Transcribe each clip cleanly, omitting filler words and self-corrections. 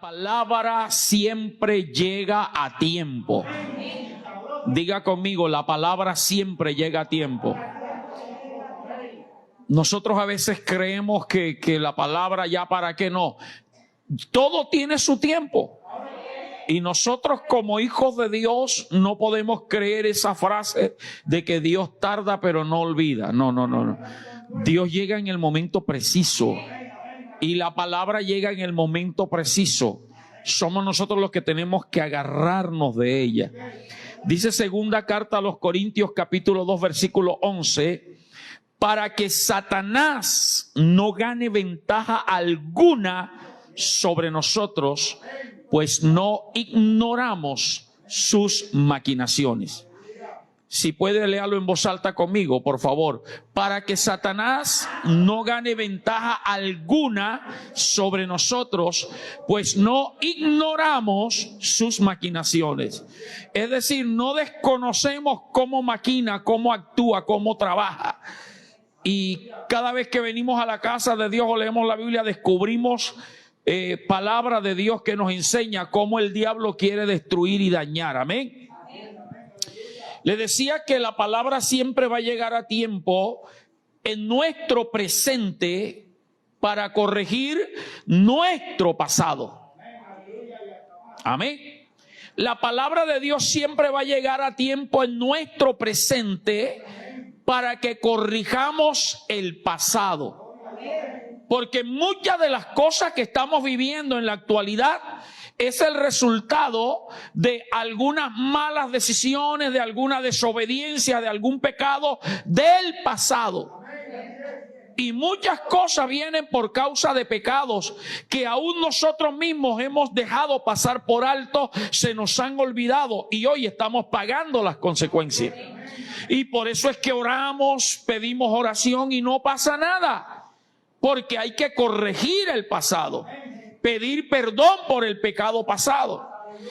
palabra siempre llega a tiempo. Diga conmigo, la palabra siempre llega a tiempo. Nosotros a veces creemos que la palabra ya para qué no. Todo tiene su tiempo. Y nosotros como hijos de Dios no podemos creer esa frase de que Dios tarda pero no olvida. No. Dios llega en el momento preciso. Y la palabra llega en el momento preciso. Somos nosotros los que tenemos que agarrarnos de ella. Dice segunda carta a los Corintios capítulo 2 versículo 11. Para que Satanás no gane ventaja alguna sobre nosotros, pues no ignoramos sus maquinaciones. Si puede, léalo en voz alta conmigo, por favor. Para que Satanás no gane ventaja alguna sobre nosotros, pues no ignoramos sus maquinaciones. Es decir, no desconocemos cómo maquina, cómo actúa, cómo trabaja. Y cada vez que venimos a la casa de Dios o leemos la Biblia, descubrimos palabra de Dios que nos enseña cómo el diablo quiere destruir y dañar. Amén. Le decía que la palabra siempre va a llegar a tiempo en nuestro presente para corregir nuestro pasado. Amén. La palabra de Dios siempre va a llegar a tiempo en nuestro presente para que corrijamos el pasado. Porque muchas de las cosas que estamos viviendo en la actualidad es el resultado de algunas malas decisiones, de alguna desobediencia, de algún pecado del pasado. Y muchas cosas vienen por causa de pecados que aún nosotros mismos hemos dejado pasar por alto, se nos han olvidado y hoy estamos pagando las consecuencias. Y por eso es que oramos, pedimos oración y no pasa nada, porque hay que corregir el pasado. Pedir perdón por el pecado pasado.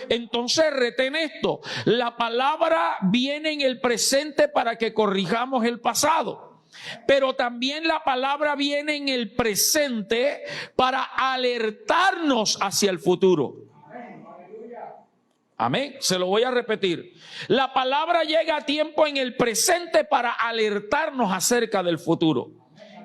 Entonces retén esto. La palabra viene en el presente para que corrijamos el pasado. Pero también la palabra viene en el presente para alertarnos hacia el futuro. Amén. Se lo voy a repetir. La palabra llega a tiempo en el presente para alertarnos acerca del futuro.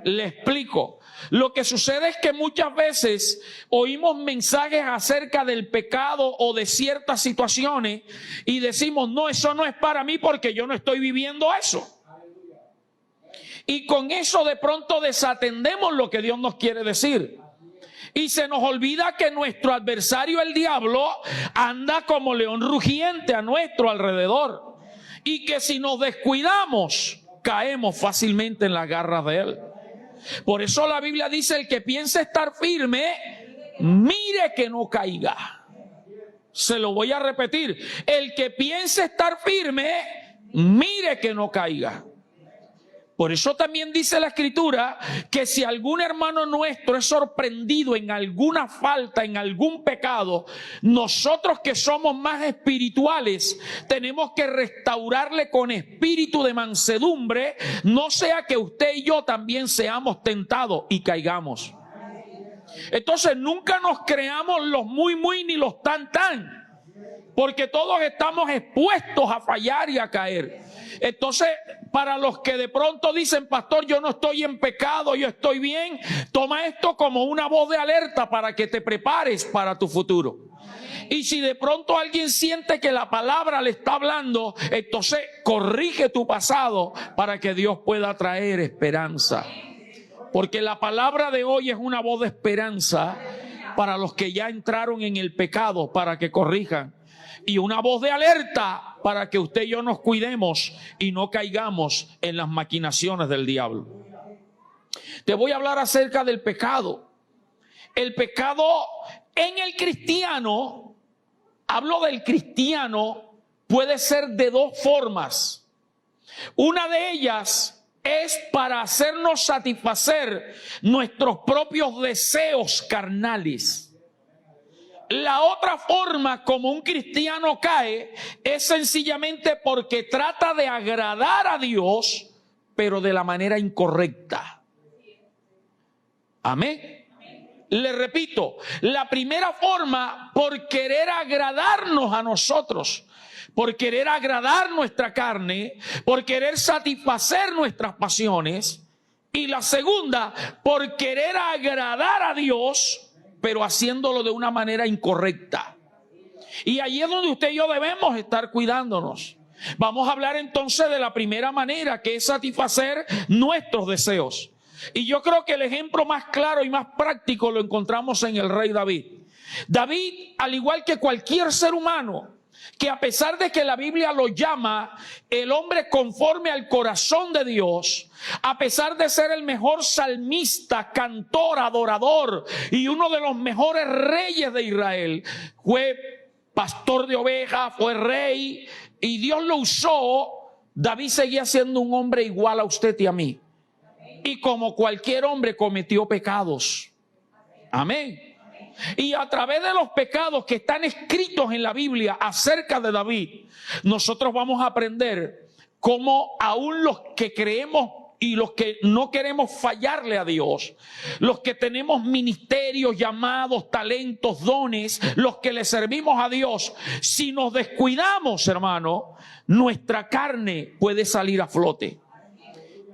Le explico. Lo que sucede es que muchas veces oímos mensajes acerca del pecado o de ciertas situaciones y decimos, no, eso no es para mí porque yo no estoy viviendo eso. Y con eso de pronto desatendemos lo que Dios nos quiere decir. Y se nos olvida que nuestro adversario, el diablo, anda como león rugiente a nuestro alrededor. Y que si nos descuidamos, caemos fácilmente en las garras de él. Por eso la Biblia dice, el que piense estar firme, mire que no caiga. Se lo voy a repetir. El que piense estar firme, mire que no caiga. Por eso también dice la Escritura que si algún hermano nuestro es sorprendido en alguna falta, en algún pecado, nosotros que somos más espirituales tenemos que restaurarle con espíritu de mansedumbre, no sea que usted y yo también seamos tentados y caigamos. Entonces nunca nos creamos los muy ni los tan, porque todos estamos expuestos a fallar y a caer. Entonces, para los que de pronto dicen, pastor, yo no estoy en pecado, yo estoy bien, toma esto como una voz de alerta para que te prepares para tu futuro. Y si de pronto alguien siente que la palabra le está hablando, entonces corrige tu pasado para que Dios pueda traer esperanza. Porque la palabra de hoy es una voz de esperanza para los que ya entraron en el pecado, para que corrijan. Y una voz de alerta para que usted y yo nos cuidemos y no caigamos en las maquinaciones del diablo. Te voy a hablar acerca del pecado. El pecado en el cristiano, hablo del cristiano, puede ser de dos formas. Una de ellas es para hacernos satisfacer nuestros propios deseos carnales. La otra forma como un cristiano cae es sencillamente porque trata de agradar a Dios, pero de la manera incorrecta. Amén. Le repito, la primera forma por querer agradarnos a nosotros, por querer agradar nuestra carne, por querer satisfacer nuestras pasiones. Y la segunda, por querer agradar a Dios, pero haciéndolo de una manera incorrecta. Y ahí es donde usted y yo debemos estar cuidándonos. Vamos a hablar entonces de la primera manera, que es satisfacer nuestros deseos. Y yo creo que el ejemplo más claro y más práctico lo encontramos en el rey David. David, al igual que cualquier ser humano, que a pesar de que la Biblia lo llama el hombre conforme al corazón de Dios, a pesar de ser el mejor salmista, cantor, adorador y uno de los mejores reyes de Israel, fue pastor de ovejas, fue rey y Dios lo usó, David seguía siendo un hombre igual a usted y a mí. Y como cualquier hombre cometió pecados. Amén. Y a través de los pecados que están escritos en la Biblia acerca de David, nosotros vamos a aprender cómo aún los que creemos y los que no queremos fallarle a Dios, los que tenemos ministerios, llamados, talentos, dones, los que le servimos a Dios, si nos descuidamos, hermano, nuestra carne puede salir a flote.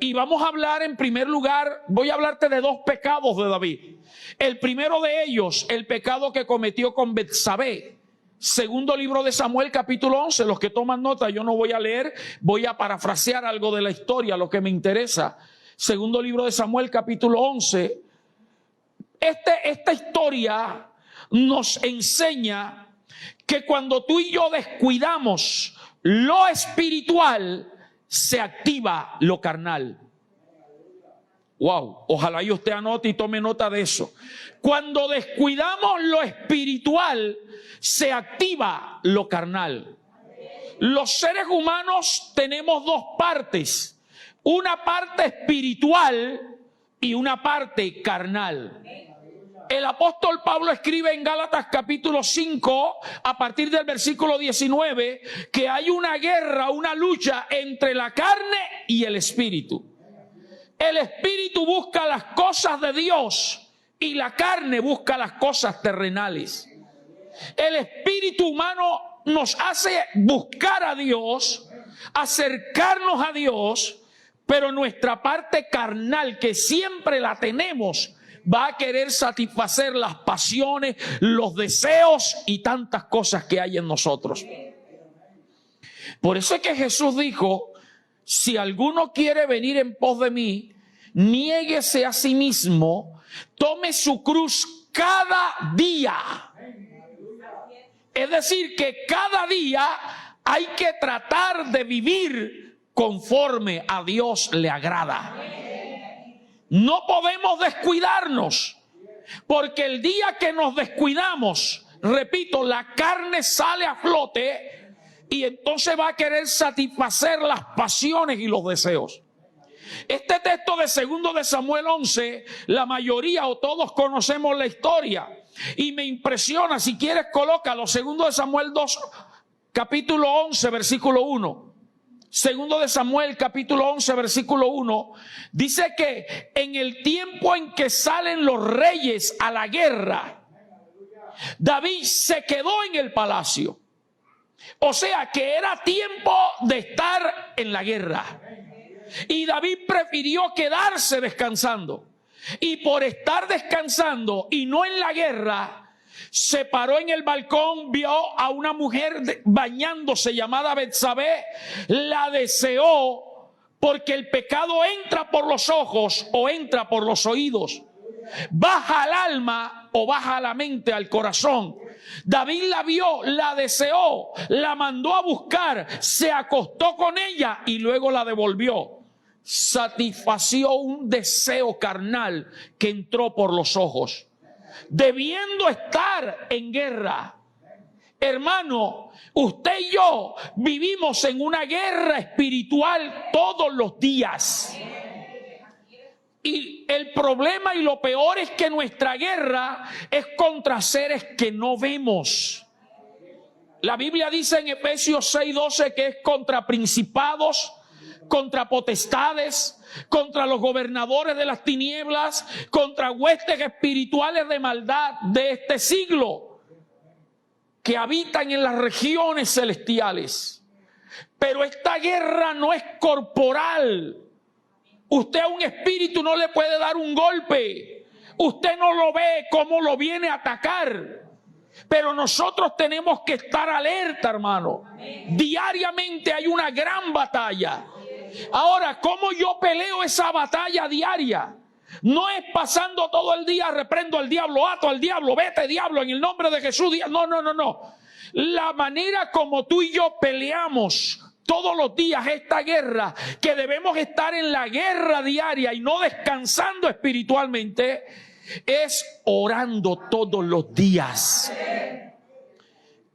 Y vamos a hablar en primer lugar, voy a hablarte de dos pecados de David. El primero de ellos, el pecado que cometió con Betsabé. Segundo libro de Samuel, capítulo 11. Los que toman nota, yo no voy a leer, voy a parafrasear algo de la historia, lo que me interesa. Segundo libro de Samuel, capítulo 11. Esta historia nos enseña que cuando tú y yo descuidamos lo espiritual, se activa lo carnal. Wow, ojalá y usted anote y tome nota de eso. Cuando descuidamos lo espiritual, se activa lo carnal. Los seres humanos tenemos dos partes, una parte espiritual y una parte carnal. El apóstol Pablo escribe en Gálatas capítulo 5, a partir del versículo 19, que hay una guerra, una lucha entre la carne y el espíritu. El espíritu busca las cosas de Dios y la carne busca las cosas terrenales. El espíritu humano nos hace buscar a Dios, acercarnos a Dios, pero nuestra parte carnal, que siempre la tenemos, va a querer satisfacer las pasiones, los deseos y tantas cosas que hay en nosotros. Por eso es que Jesús dijo, si alguno quiere venir en pos de mí, niéguese a sí mismo, tome su cruz cada día. Es decir, que cada día hay que tratar de vivir conforme a Dios le agrada. No podemos descuidarnos, porque el día que nos descuidamos, repito, la carne sale a flote y entonces va a querer satisfacer las pasiones y los deseos. Este texto de 2 de Samuel 11, la mayoría o todos conocemos la historia y me impresiona. Si quieres, colócalo, 2 de Samuel 2, capítulo 11, versículo 1. 2 de Samuel, capítulo 11, versículo 1, dice que en el tiempo en que salen los reyes a la guerra, David se quedó en el palacio. O sea que era tiempo de estar en la guerra. Y David prefirió quedarse descansando. Y por estar descansando y no en la guerra, se paró en el balcón, vio a una mujer bañándose llamada Betsabé, la deseó, porque el pecado entra por los ojos o entra por los oídos, baja al alma o baja a la mente, al corazón. David la vio, la deseó, la mandó a buscar, se acostó con ella y luego la devolvió. Satisfació un deseo carnal que entró por los ojos, debiendo estar en guerra. Hermano, usted y yo vivimos en una guerra espiritual todos los días. Y el problema y lo peor es que nuestra guerra es contra seres que no vemos. La Biblia dice en Efesios 6:12 que es contra principados, contra potestades, contra los gobernadores de las tinieblas, contra huestes espirituales de maldad de este siglo que habitan en las regiones celestiales. Pero esta guerra no es corporal. Usted a un espíritu no le puede dar un golpe. Usted no lo ve cómo lo viene a atacar. Pero nosotros tenemos que estar alerta, hermano. Diariamente hay una gran batalla. Ahora, ¿cómo yo peleo esa batalla diaria? No es pasando todo el día, reprendo al diablo, ato al diablo, vete diablo en el nombre de Jesús. No. La manera como tú y yo peleamos todos los días esta guerra, que debemos estar en la guerra diaria y no descansando espiritualmente, es orando todos los días.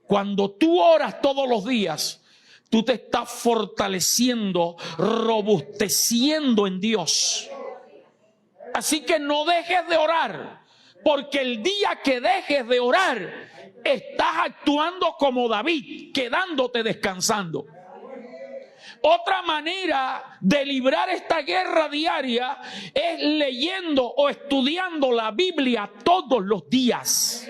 Cuando tú oras todos los días, tú te estás fortaleciendo, robusteciendo en Dios. Así que no dejes de orar, porque el día que dejes de orar, estás actuando como David, quedándote descansando. Otra manera de librar esta guerra diaria es leyendo o estudiando la Biblia todos los días.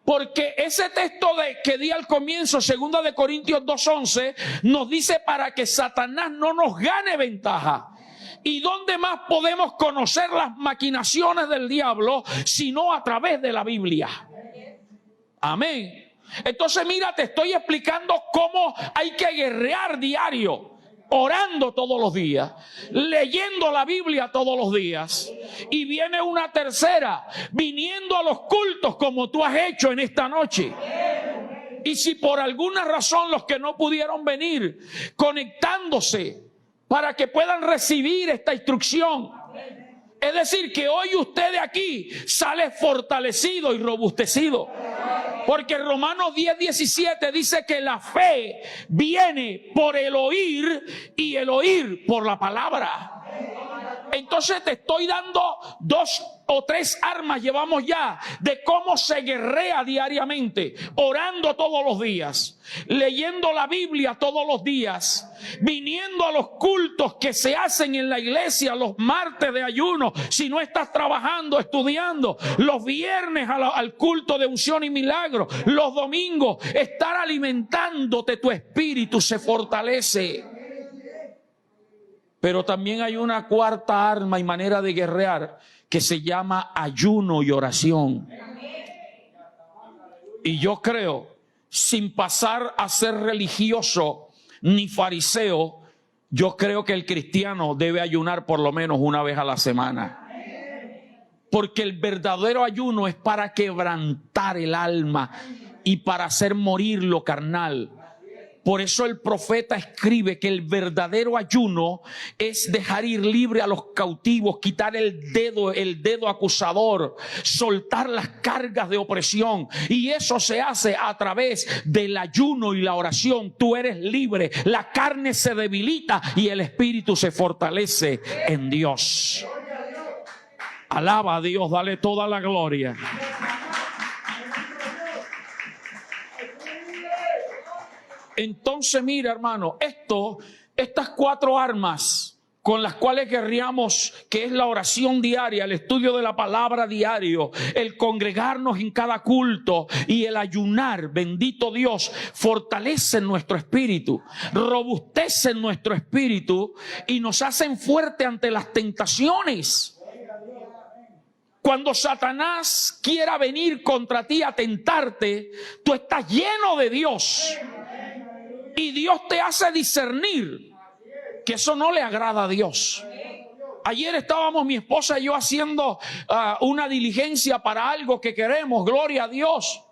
Porque ese texto que di al comienzo, 2 de Corintios 2:11, nos dice para que Satanás no nos gane ventaja. ¿Y dónde más podemos conocer las maquinaciones del diablo sino a través de la Biblia? Amén. Entonces mira, te estoy explicando cómo hay que guerrear diario, orando todos los días, leyendo la Biblia todos los días. Y viene una tercera, viniendo a los cultos como tú has hecho en esta noche. Y si por alguna razón los que no pudieron venir, conectándose para que puedan recibir esta instrucción. Es decir, que hoy usted de aquí sale fortalecido y robustecido. Porque Romanos 10:17 dice que la fe viene por el oír y el oír por la palabra. Entonces te estoy dando 2 o 3 armas, llevamos ya, de cómo se guerrea diariamente, orando todos los días, leyendo la Biblia todos los días, viniendo a los cultos que se hacen en la iglesia los martes de ayuno, si no estás trabajando, estudiando, los viernes al culto de unción y milagro, los domingos, estar alimentándote, tu espíritu se fortalece. Pero también hay una cuarta arma y manera de guerrear que se llama ayuno y oración. Y yo creo, sin pasar a ser religioso ni fariseo, yo creo que el cristiano debe ayunar por lo menos una vez a la semana. Porque el verdadero ayuno es para quebrantar el alma y para hacer morir lo carnal. Por eso el profeta escribe que el verdadero ayuno es dejar ir libre a los cautivos, quitar el dedo acusador, soltar las cargas de opresión. Y eso se hace a través del ayuno y la oración. Tú eres libre, la carne se debilita y el espíritu se fortalece en Dios. Alaba a Dios, dale toda la gloria. Entonces, mira, hermano, estas 4 armas con las cuales guerreamos, que es la oración diaria, el estudio de la palabra diario, el congregarnos en cada culto y el ayunar, bendito Dios, fortalecen nuestro espíritu, robustecen nuestro espíritu y nos hacen fuerte ante las tentaciones. Cuando Satanás quiera venir contra ti a tentarte, tú estás lleno de Dios. Y Dios te hace discernir que eso no le agrada a Dios. Ayer estábamos mi esposa y yo haciendo una diligencia para algo que queremos, gloria a Dios.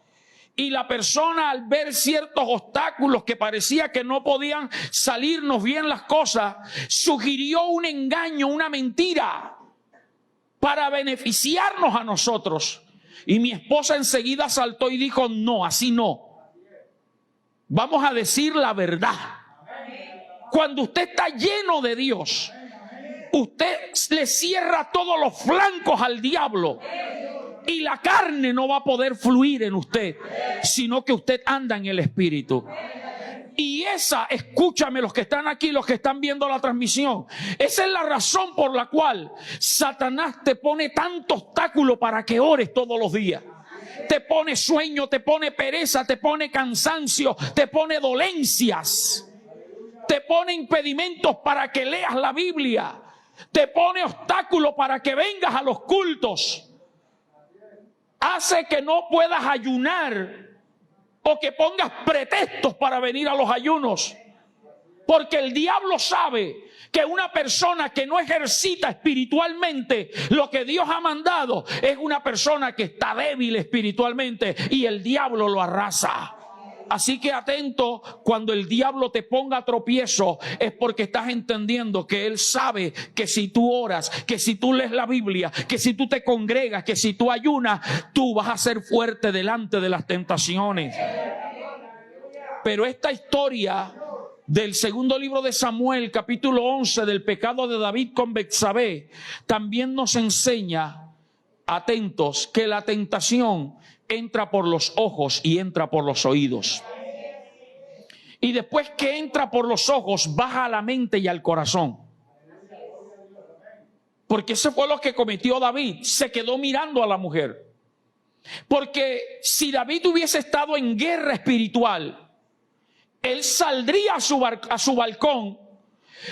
Y la persona, al ver ciertos obstáculos que parecía que no podían salirnos bien las cosas, sugirió un engaño, una mentira para beneficiarnos a nosotros. Y mi esposa enseguida saltó y dijo: no, así no. Vamos a decir la verdad. Cuando usted está lleno de Dios, usted le cierra todos los flancos al diablo y la carne no va a poder fluir en usted, sino que usted anda en el Espíritu. Y esa, escúchame los que están aquí, los que están viendo la transmisión, esa es la razón por la cual Satanás te pone tanto obstáculo para que ores todos los días. Te pone sueño, te pone pereza, te pone cansancio, te pone dolencias, te pone impedimentos para que leas la Biblia, te pone obstáculos para que vengas a los cultos, hace que no puedas ayunar o que pongas pretextos para venir a los ayunos, porque el diablo sabe que una persona que no ejercita espiritualmente lo que Dios ha mandado es una persona que está débil espiritualmente y el diablo lo arrasa. Así que atento, cuando el diablo te ponga tropiezo es porque estás entendiendo que él sabe que si tú oras, que si tú lees la Biblia, que si tú te congregas, que si tú ayunas, tú vas a ser fuerte delante de las tentaciones. Pero esta historia del segundo libro de Samuel, capítulo 11, del pecado de David con Betsabé, también nos enseña, atentos, que la tentación entra por los ojos y entra por los oídos. Y después que entra por los ojos, baja a la mente y al corazón. Porque eso fue lo que cometió David. Se quedó mirando a la mujer. Porque si David hubiese estado en guerra espiritual, él saldría a su balcón,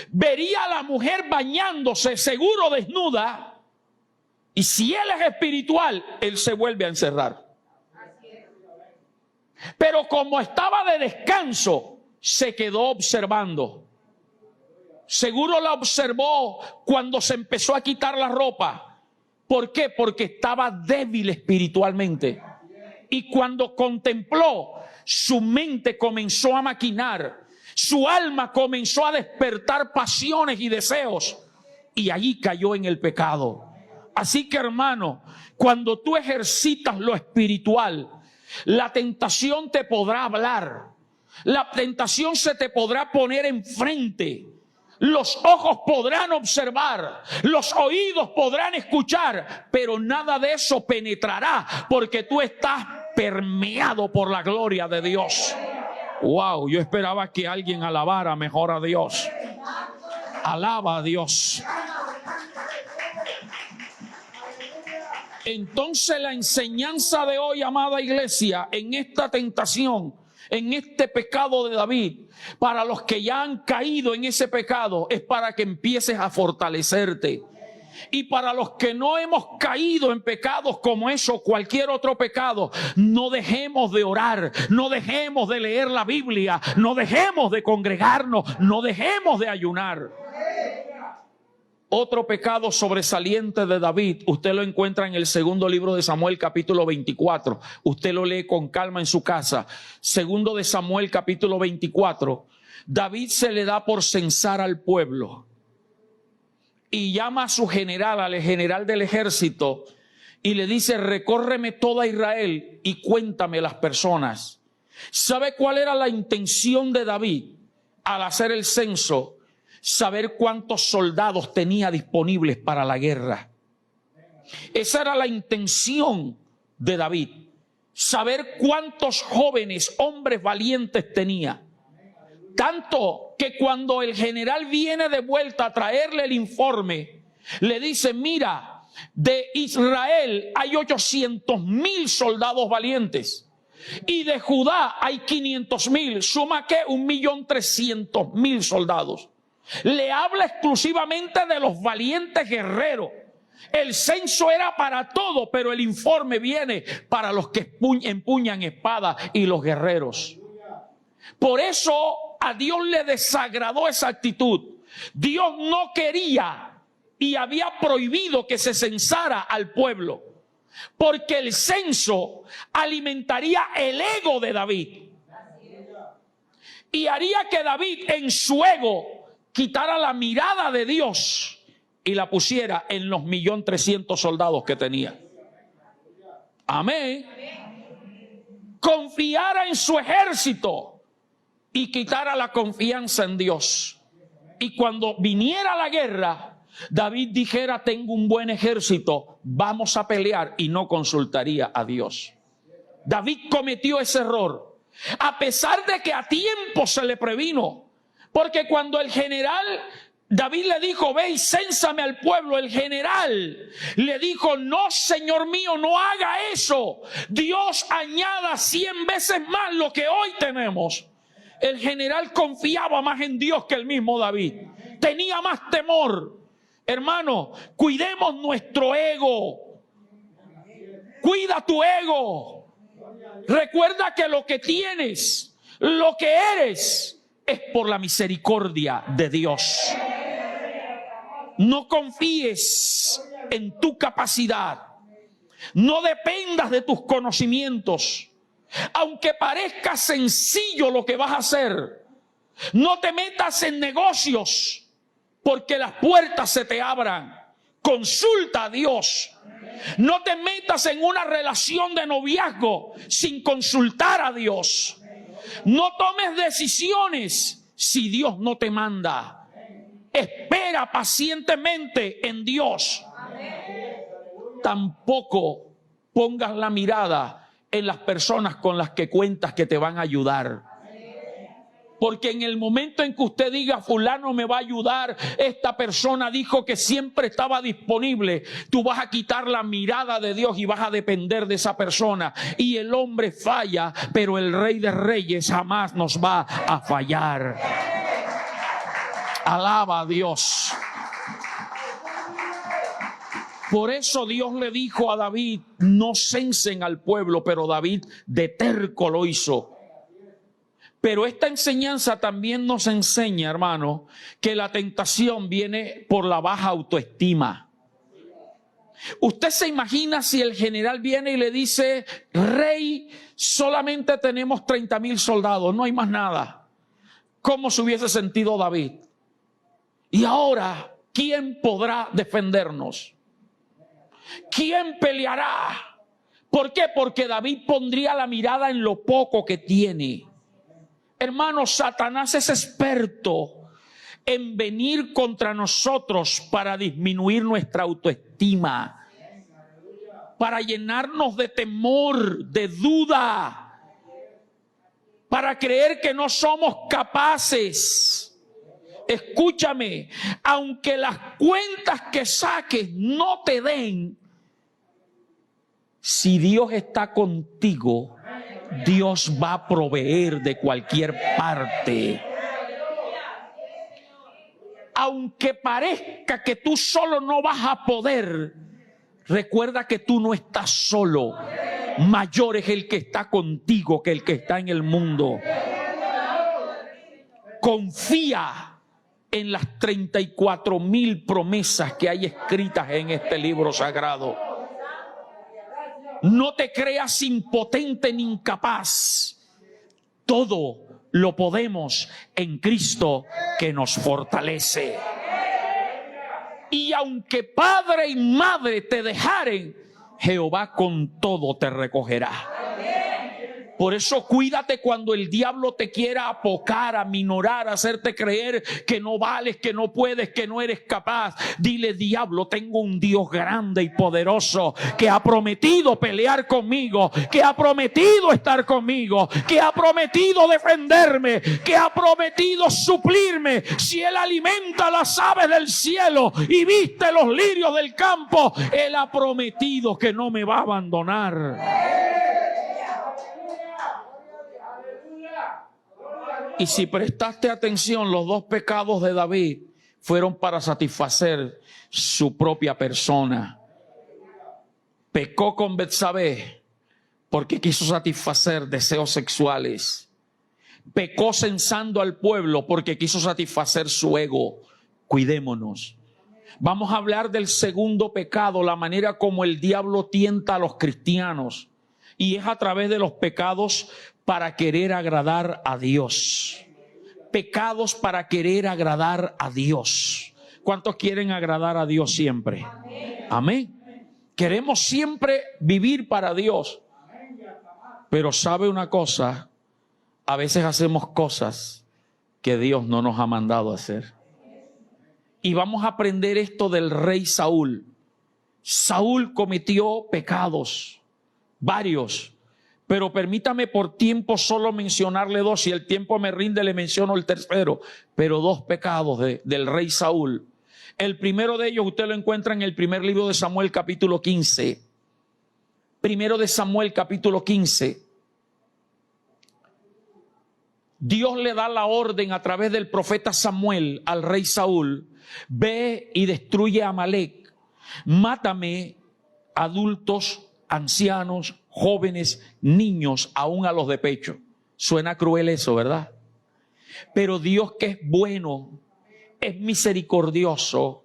vería a la mujer bañándose, seguro desnuda, y si él es espiritual, él se vuelve a encerrar. Pero como estaba de descanso, se quedó observando. Seguro la observó cuando se empezó a quitar la ropa. ¿Por qué? Porque estaba débil espiritualmente. Y cuando contempló, su mente comenzó a maquinar. Su alma comenzó a despertar pasiones y deseos. Y allí cayó en el pecado. Así que, hermano, cuando tú ejercitas lo espiritual, la tentación te podrá hablar. La tentación se te podrá poner enfrente. Los ojos podrán observar, los oídos podrán escuchar, pero nada de eso penetrará porque tú estás permeado por la gloria de Dios. Wow, yo esperaba que alguien alabara mejor a Dios. Alaba a Dios. Entonces la enseñanza de hoy, amada iglesia, en esta tentación, en este pecado de David, para los que ya han caído en ese pecado, es para que empieces a fortalecerte. Y para los que no hemos caído en pecados como eso, cualquier otro pecado, no dejemos de orar, no dejemos de leer la Biblia, no dejemos de congregarnos, no dejemos de ayunar. Otro pecado sobresaliente de David, usted lo encuentra en el segundo libro de Samuel, capítulo 24. Usted lo lee con calma en su casa. Segundo de Samuel, capítulo 24. David se le da por censar al pueblo y llama a su general, al general del ejército, y le dice: recórreme toda Israel y cuéntame las personas. ¿Sabe cuál era la intención de David al hacer el censo? Saber cuántos soldados tenía disponibles para la guerra. Esa era la intención de David. Saber cuántos jóvenes, hombres valientes tenía. Tanto que cuando el general viene de vuelta a traerle el informe, le dice: mira, de Israel hay 800,000 soldados valientes. Y de Judá hay 500,000. Suma que 1,300,000 soldados. Le habla exclusivamente de los valientes guerreros. El censo era para todo, pero el informe viene para los que empuñan espada y los guerreros. Por eso a Dios le desagradó esa actitud. Dios no quería y había prohibido que se censara al pueblo, porque el censo alimentaría el ego de David y haría que David en su ego quitara la mirada de Dios y la pusiera en los 1,300,000 soldados que tenía. Amén. Confiara en su ejército y quitara la confianza en Dios. Y cuando viniera la guerra, David dijera: tengo un buen ejército, vamos a pelear, y no consultaría a Dios. David cometió ese error. A pesar de que a tiempo se le previno. Porque cuando el general David le dijo, ve y cénsame al pueblo, el general le dijo, no, señor mío, no haga eso. Dios añada 100 veces más lo que hoy tenemos. El general confiaba más en Dios que el mismo David. Tenía más temor. Hermano, cuidemos nuestro ego. Cuida tu ego. Recuerda que lo que tienes, lo que eres, es por la misericordia de Dios. No confíes en tu capacidad. No dependas de tus conocimientos. Aunque parezca sencillo lo que vas a hacer, no te metas en negocios porque las puertas se te abran. Consulta a Dios. No te metas en una relación de noviazgo sin consultar a Dios. No tomes decisiones si Dios no te manda. Espera pacientemente en Dios. Tampoco pongas la mirada en las personas con las que cuentas que te van a ayudar. Porque en el momento en que usted diga, fulano me va a ayudar, esta persona dijo que siempre estaba disponible, tú vas a quitar la mirada de Dios y vas a depender de esa persona. Y el hombre falla, pero el Rey de Reyes jamás nos va a fallar. Alaba a Dios. Por eso Dios le dijo a David, no censen al pueblo, pero David de terco lo hizo. Pero esta enseñanza también nos enseña, hermano, que la tentación viene por la baja autoestima. Usted se imagina si el general viene y le dice, rey, solamente tenemos 30,000 soldados, no hay más nada. ¿Cómo se hubiese sentido David? Y ahora, ¿quién podrá defendernos? ¿Quién peleará? ¿Por qué? Porque David pondría la mirada en lo poco que tiene. Hermano, Satanás es experto en venir contra nosotros para disminuir nuestra autoestima, para llenarnos de temor, de duda, para creer que no somos capaces. Escúchame, aunque las cuentas que saques no te den, si Dios está contigo, Dios va a proveer de cualquier parte. Aunque parezca que tú solo no vas a poder, recuerda que tú no estás solo. Mayor es el que está contigo que el que está en el mundo. Confía en las 34,000 promesas que hay escritas en este libro sagrado. No te creas impotente ni incapaz. Todo lo podemos en Cristo que nos fortalece. Y aunque padre y madre te dejaren, Jehová con todo te recogerá. Por eso cuídate cuando el diablo te quiera apocar, aminorar, hacerte creer que no vales, que no puedes, que no eres capaz. Dile, diablo, tengo un Dios grande y poderoso que ha prometido pelear conmigo, que ha prometido estar conmigo, que ha prometido defenderme, que ha prometido suplirme. Si Él alimenta las aves del cielo y viste los lirios del campo, Él ha prometido que no me va a abandonar. Y si prestaste atención, los dos pecados de David fueron para satisfacer su propia persona. Pecó con Betsabé porque quiso satisfacer deseos sexuales. Pecó censando al pueblo porque quiso satisfacer su ego. Cuidémonos. Vamos a hablar del segundo pecado, la manera como el diablo tienta a los cristianos. Y es a través de los pecados para querer agradar a Dios. Pecados para querer agradar a Dios. ¿Cuántos quieren agradar a Dios siempre? Amén. Queremos siempre vivir para Dios. Pero ¿sabe una cosa? A veces hacemos cosas que Dios no nos ha mandado a hacer. Y vamos a aprender esto del rey Saúl. Saúl cometió pecados, varios, Pero permítame por tiempo solo mencionarle dos. Si el tiempo me rinde, le menciono el tercero. Pero dos pecados del rey Saúl. El primero de ellos usted lo encuentra en el primer libro de Samuel, capítulo 15. Primero de Samuel, capítulo 15. Dios le da la orden a través del profeta Samuel al rey Saúl: ve y destruye a Amalek, mátame adultos, ancianos, jóvenes, niños, aún a los de pecho. Suena cruel eso, ¿verdad? Pero Dios, que es bueno, es misericordioso.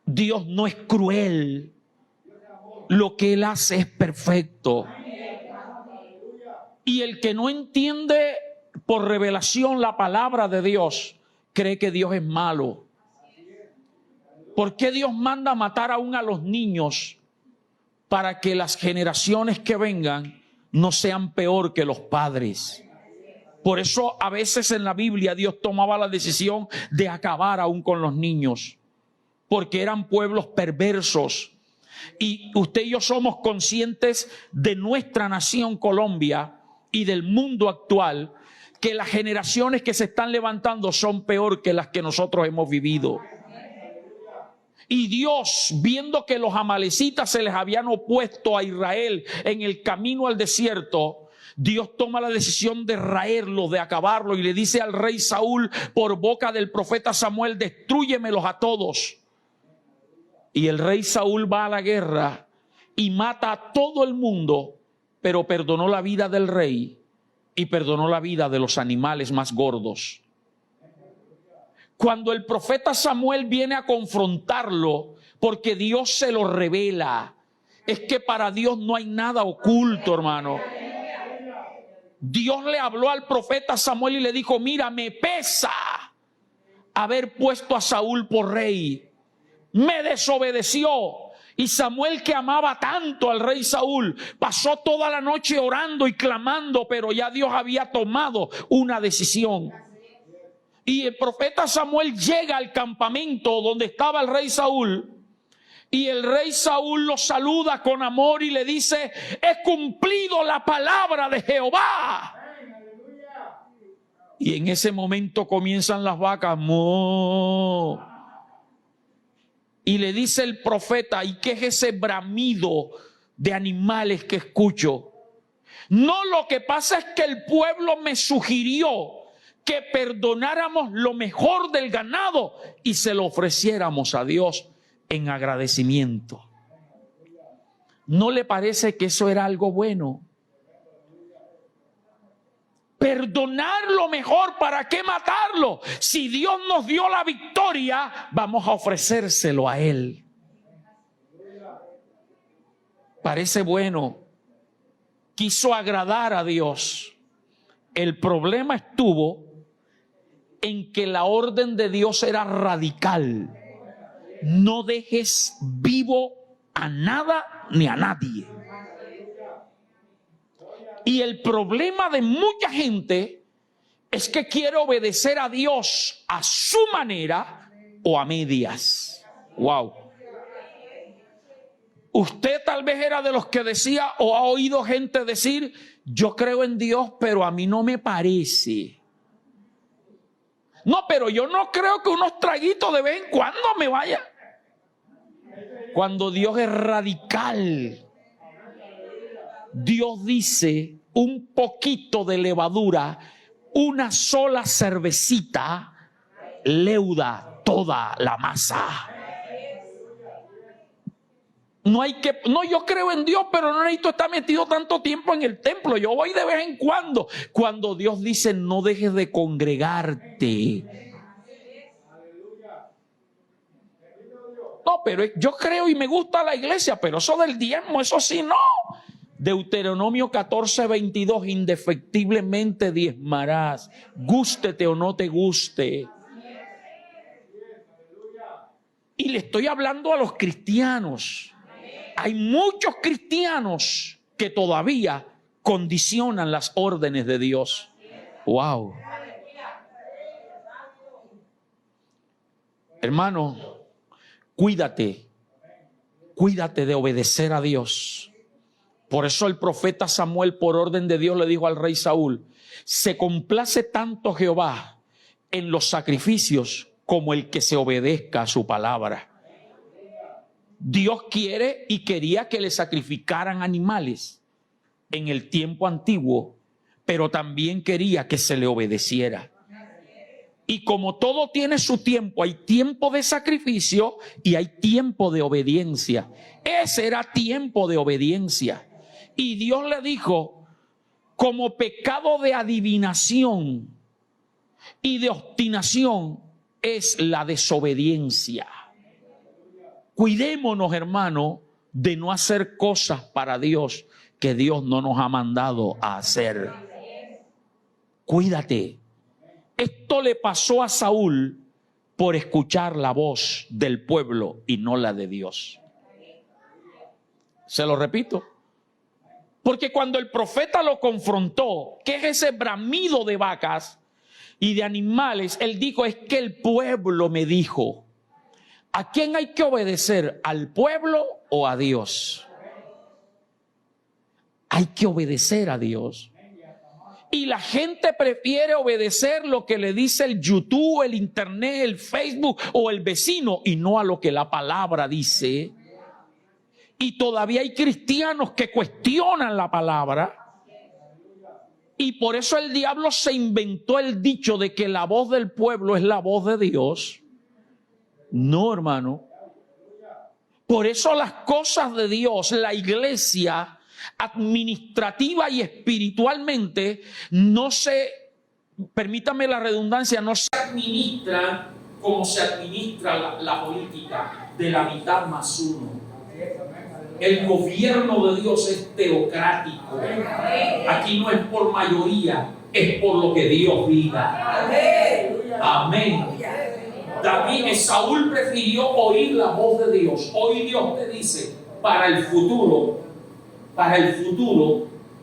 Dios no es cruel. Lo que Él hace es perfecto. Y el que no entiende por revelación la palabra de Dios, cree que Dios es malo. ¿Por qué Dios manda matar aún a los niños? Para que las generaciones que vengan no sean peor que los padres. Por eso a veces en la Biblia Dios tomaba la decisión de acabar aún con los niños, porque eran pueblos perversos. Y usted y yo somos conscientes de nuestra nación Colombia y del mundo actual, que las generaciones que se están levantando son peor que las que nosotros hemos vivido. Y Dios, viendo que los amalecitas se les habían opuesto a Israel en el camino al desierto, Dios toma la decisión de raerlos, de acabarlos, y le dice al rey Saúl por boca del profeta Samuel: destrúyemelos a todos. Y el rey Saúl va a la guerra y mata a todo el mundo, pero perdonó la vida del rey y perdonó la vida de los animales más gordos. Cuando el profeta Samuel viene a confrontarlo, porque Dios se lo revela, es que para Dios no hay nada oculto, hermano. Dios le habló al profeta Samuel y le dijo: mira, me pesa haber puesto a Saúl por rey. Me desobedeció. Y Samuel, que amaba tanto al rey Saúl, pasó toda la noche orando y clamando, pero ya Dios había tomado una decisión. Y el profeta Samuel llega al campamento donde estaba el rey Saúl, y el rey Saúl lo saluda con amor y le dice: he cumplido la palabra de Jehová. Y en ese momento comienzan las vacas. ¡Mo! Y le dice el profeta: ¿y qué es ese bramido de animales que escucho? No, lo que pasa es que el pueblo me sugirió que perdonáramos lo mejor del ganado y se lo ofreciéramos a Dios en agradecimiento. ¿No le parece que eso era algo bueno? Perdonar lo mejor, ¿para qué matarlo? Si Dios nos dio la victoria, vamos a ofrecérselo a Él. Parece bueno. Quiso agradar a Dios. El problema estuvo en que la orden de Dios era radical. No dejes vivo a nada ni a nadie. Y el problema de mucha gente es que quiere obedecer a Dios a su manera o a medias. Wow. Usted tal vez era de los que decía o ha oído gente decir: yo creo en Dios, pero a mí no me parece. No, pero yo no creo que unos traguitos de vez en cuando me vaya. Cuando Dios es radical, Dios dice: un poquito de levadura, una sola cervecita, leuda toda la masa. No, yo creo en Dios, pero no necesito estar metido tanto tiempo en el templo. Yo voy de vez en cuando. Cuando Dios dice: no dejes de congregarte. No, pero yo creo y me gusta la iglesia, pero eso del diezmo, eso sí, no. Deuteronomio 14:22, indefectiblemente diezmarás, gústete o no te guste. Y le estoy hablando a los cristianos. Hay muchos cristianos que todavía condicionan las órdenes de Dios. Wow. Hermano, cuídate de obedecer a Dios Por eso el profeta Samuel, por orden de Dios, le dijo al rey Saúl: se complace tanto Jehová en los sacrificios como el que se obedezca a su palabra. Dios quiere y quería que le sacrificaran animales en el tiempo antiguo, pero también quería que se le obedeciera. Y como todo tiene su tiempo, hay tiempo de sacrificio y hay tiempo de obediencia. Ese era tiempo de obediencia. Y Dios le dijo: como pecado de adivinación y de obstinación es la desobediencia. Cuidémonos, hermano, de no hacer cosas para Dios que Dios no nos ha mandado a hacer. Cuídate. Esto le pasó a Saúl por escuchar la voz del pueblo y no la de Dios. Se lo repito. Porque cuando el profeta lo confrontó, ¿qué es ese bramido de vacas y de animales? Él dijo: es que el pueblo me dijo. ¿A quién hay que obedecer? ¿Al pueblo o a Dios? Hay que obedecer a Dios. Y la gente prefiere obedecer lo que le dice el YouTube, el Internet, el Facebook o el vecino, y no a lo que la palabra dice. Y todavía hay cristianos que cuestionan la palabra. Y por eso el diablo se inventó el dicho de que la voz del pueblo es la voz de Dios. No, hermano. Por eso las cosas de Dios, la iglesia, administrativa y espiritualmente, no se, permítame la redundancia, no se administra como se administra la política, de la mitad más uno. El gobierno de Dios es teocrático. Aquí no es por mayoría, es por lo que Dios diga. Amén. Saúl prefirió oír la voz de Dios. Hoy Dios te dice para el futuro,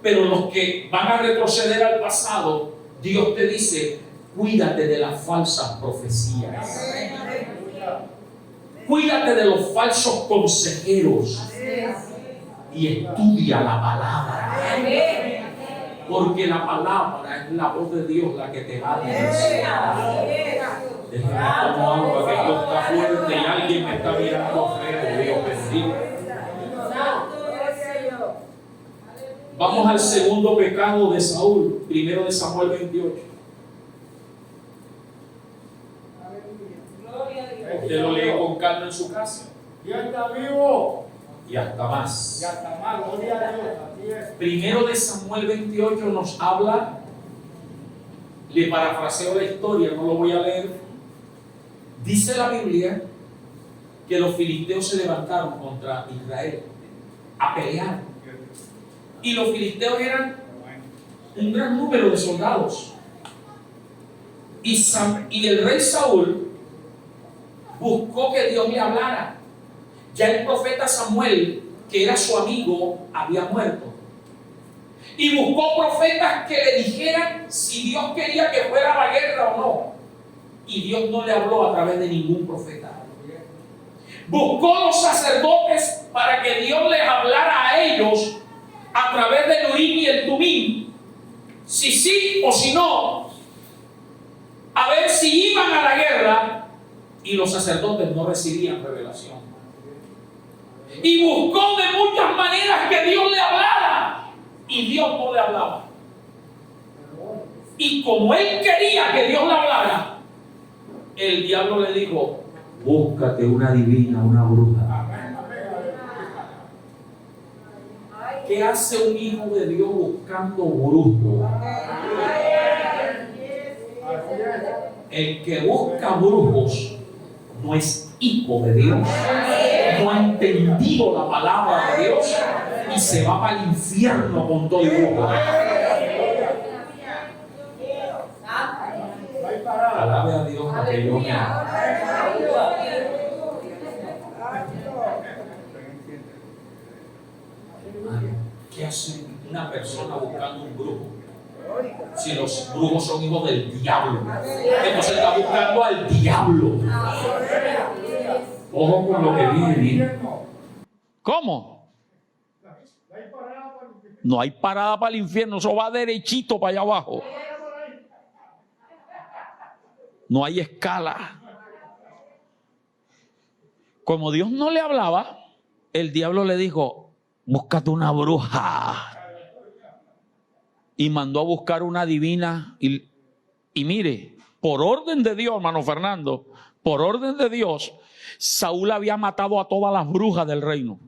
pero los que van a retroceder al pasado, Dios te dice: cuídate de las falsas profecías. Cuídate de los falsos consejeros y estudia la palabra. Porque la palabra es la voz de Dios la que te va a decir. Déjeme tomar agua, que esto está fuerte y alguien me está mirando feo. Dios bendiga. Vamos al segundo pecado de Saúl, primero de Samuel 28. Usted lo lee con calma en su casa. Y está vivo. Y hasta más. Y hasta más, gloria a Dios. Así es. Primero de Samuel 28 nos habla, le parafraseo la historia, no lo voy a leer. Dice la Biblia que los filisteos se levantaron contra Israel a pelear. Y los filisteos eran un gran número de soldados. Y el rey Saúl buscó que Dios le hablara. Ya el profeta Samuel, que era su amigo, había muerto. Y buscó profetas que le dijeran si Dios quería que fuera a la guerra o no. Y Dios no le habló a través de ningún profeta. Buscó los sacerdotes para que Dios les hablara a ellos a través del Urim y el Tumim, si sí o si no, a ver si iban a la guerra, y los sacerdotes no recibían revelación. Y buscó de muchas maneras que Dios le hablara, y Dios no le hablaba. Y como él quería que Dios le hablara, el diablo le dijo: búscate una divina, una bruja. ¿Qué hace un hijo de Dios buscando brujos? El que busca brujos no es hijo de Dios, no ha entendido la palabra de Dios y se va para el infierno con todo el brujo. Alabe a Dios porque yo me amo. ¿Qué hace una persona buscando un brujo? Si los brujos son hijos del diablo, entonces está buscando al diablo. Ojo con lo que viene. ¿Cómo? No hay parada para el infierno, eso va derechito para allá abajo. No hay escala. Como Dios no le hablaba, el diablo le dijo, búscate una bruja. Y mandó a buscar una divina. Y mire, por orden de Dios, hermano Fernando, por orden de Dios, Saúl había matado a todas las brujas del reino.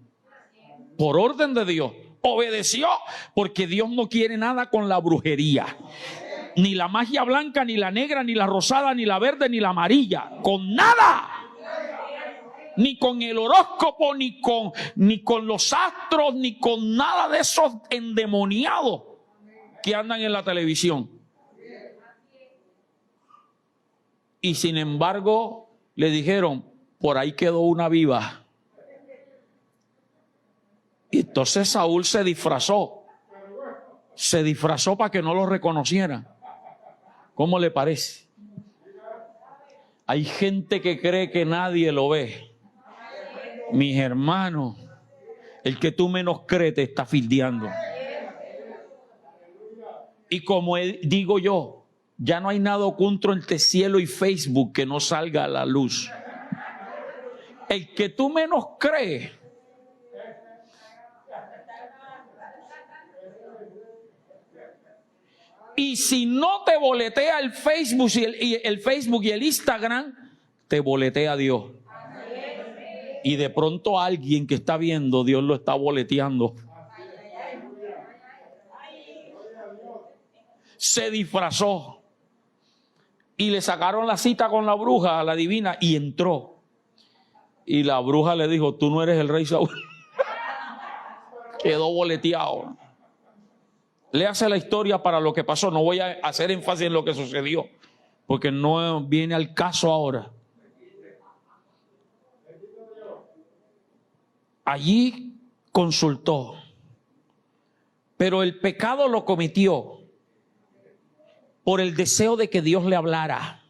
Por orden de Dios. Obedeció, porque Dios no quiere nada con la brujería. Ni la magia blanca, ni la negra, ni la rosada, ni la verde, ni la amarilla. Con nada. Ni con el horóscopo, ni con los astros, ni con nada de esos endemoniados que andan en la televisión. Y sin embargo, le dijeron, por ahí quedó una viva. Y entonces Saúl se disfrazó. Se disfrazó para que no lo reconocieran. ¿Cómo le parece? Hay gente que cree que nadie lo ve. Mis hermanos, el que tú menos crees te está fildeando. Y como digo yo, ya no hay nada oculto entre cielo y Facebook que no salga a la luz. El que tú menos crees. Y si no te boletea el Facebook y el Facebook y el Instagram, te boletea Dios. Y de pronto alguien que está viendo, Dios lo está boleteando. Se disfrazó. Y le sacaron la cita con la bruja, a la divina, y entró. Y la bruja le dijo, tú no eres el rey Saúl. Quedó boleteado. Léase la historia para lo que pasó. No voy a hacer énfasis en lo que sucedió, porque no viene al caso ahora. Allí consultó, pero el pecado lo cometió por el deseo de que Dios le hablara.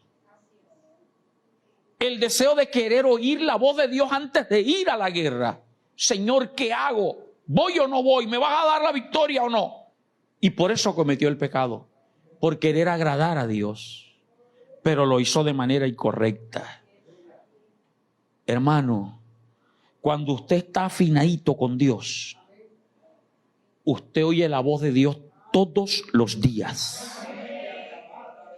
El deseo de querer oír la voz de Dios antes de ir a la guerra. Señor, ¿qué hago? ¿Voy o no voy? ¿Me vas a dar la victoria o no? Y por eso cometió el pecado, por querer agradar a Dios, pero lo hizo de manera incorrecta. Hermano, cuando usted está afinadito con Dios, usted oye la voz de Dios todos los días.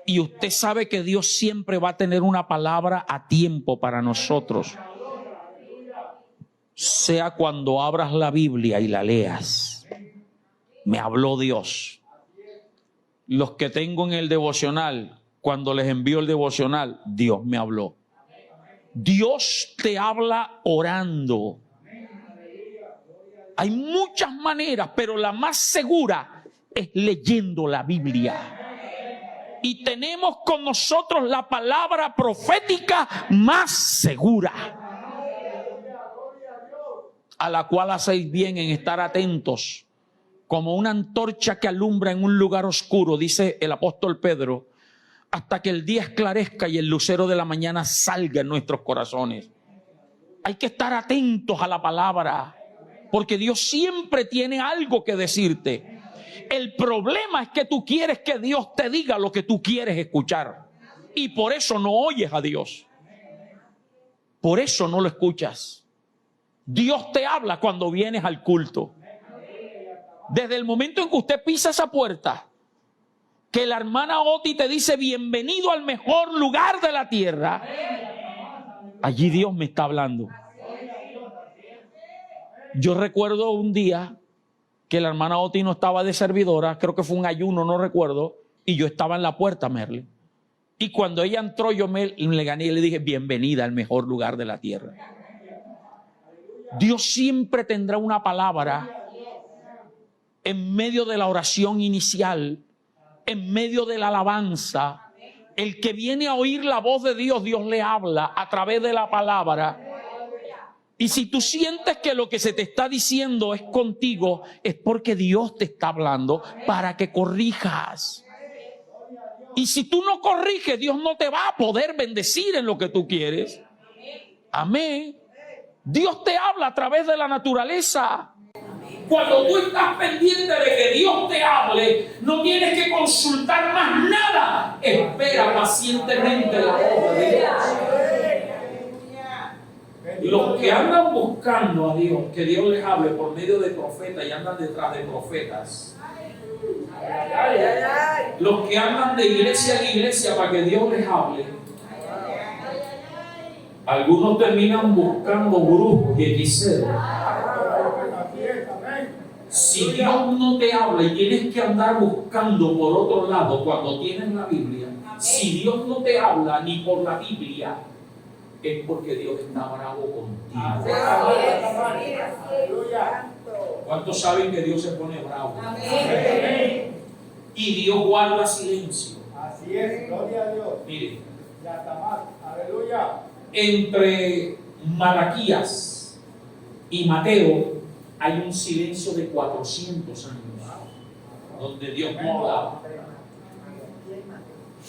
Y usted sabe que Dios siempre va a tener una palabra a tiempo para nosotros. Sea cuando abras la Biblia y la leas. Me habló Dios. Los que tengo en el devocional, cuando les envío el devocional, Dios me habló. Dios te habla orando. Hay muchas maneras, pero la más segura es leyendo la Biblia. Y tenemos con nosotros la palabra profética más segura, a la cual hacéis bien en estar atentos, como una antorcha que alumbra en un lugar oscuro, dice el apóstol Pedro, hasta que el día esclarezca y el lucero de la mañana salga en nuestros corazones. Hay que estar atentos a la palabra, porque Dios siempre tiene algo que decirte. El problema es que tú quieres que Dios te diga lo que tú quieres escuchar, y por eso no oyes a Dios. Por eso no lo escuchas. Dios te habla cuando vienes al culto. Desde el momento en que usted pisa esa puerta, que la hermana Oti te dice bienvenido al mejor lugar de la tierra, allí Dios me está hablando. Yo recuerdo un día que la hermana Oti no estaba de servidora, creo que fue un ayuno, no recuerdo, y yo estaba en la puerta, Merle. Y cuando ella entró, yo le gané y le dije bienvenida al mejor lugar de la tierra. Dios siempre tendrá una palabra en medio de la oración inicial, en medio de la alabanza. El que viene a oír la voz de Dios, Dios le habla a través de la palabra. Y si tú sientes que lo que se te está diciendo es contigo, es porque Dios te está hablando para que corrijas. Y si tú no corriges, Dios no te va a poder bendecir en lo que tú quieres. Amén. Dios te habla a través de la naturaleza. Cuando tú estás pendiente de que Dios te hable, no tienes que consultar más nada. Espera pacientemente la obra de Dios. Los que andan buscando a Dios, que Dios les hable por medio de profetas y andan detrás de profetas. Los que andan de iglesia en iglesia para que Dios les hable. Algunos terminan buscando brujos y hechiceros. Si Dios no te habla y tienes que andar buscando por otro lado cuando tienes la Biblia, si Dios no te habla ni por la Biblia, es porque Dios está bravo contigo. ¿Cuántos saben que Dios se pone bravo? Y Dios guarda silencio. Así es, gloria a Dios. Mire, Ya está mal. Aleluya. entre Malaquías y Mateo hay un silencio de 400 años donde Dios no hablaba.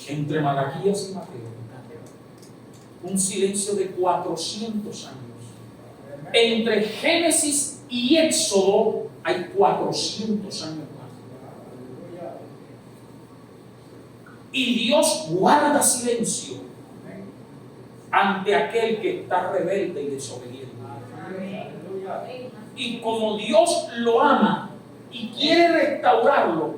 Entre Malaquías y Mateo, un silencio de 400 años. Entre Génesis y Éxodo hay 400 años más. Y Dios guarda silencio ante aquel que está rebelde y desobediente. Y como Dios lo ama y quiere restaurarlo,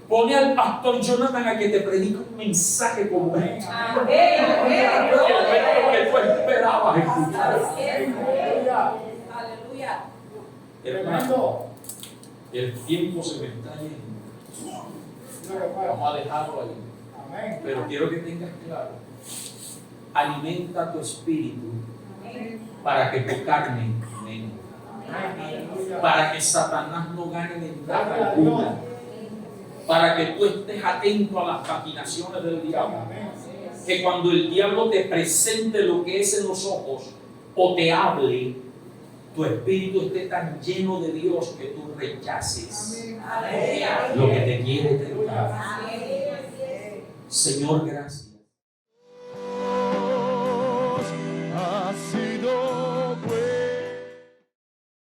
pone al pastor Jonathan a que te predique un mensaje como este. Que tú esperabas escuchar. Aleluya. Hermano, el tiempo se me está yendo. Vamos a dejarlo ahí. Amén. Pero quiero que tengas claro, alimenta tu espíritu para que tu carne venga. Para que Satanás no gane ventaja alguna. Para que tú estés atento a las maquinaciones del diablo. Que cuando el diablo te presente lo que es en los ojos o te hable, tu espíritu esté tan lleno de Dios que tú rechaces lo que te quiere tentar. Señor, gracias.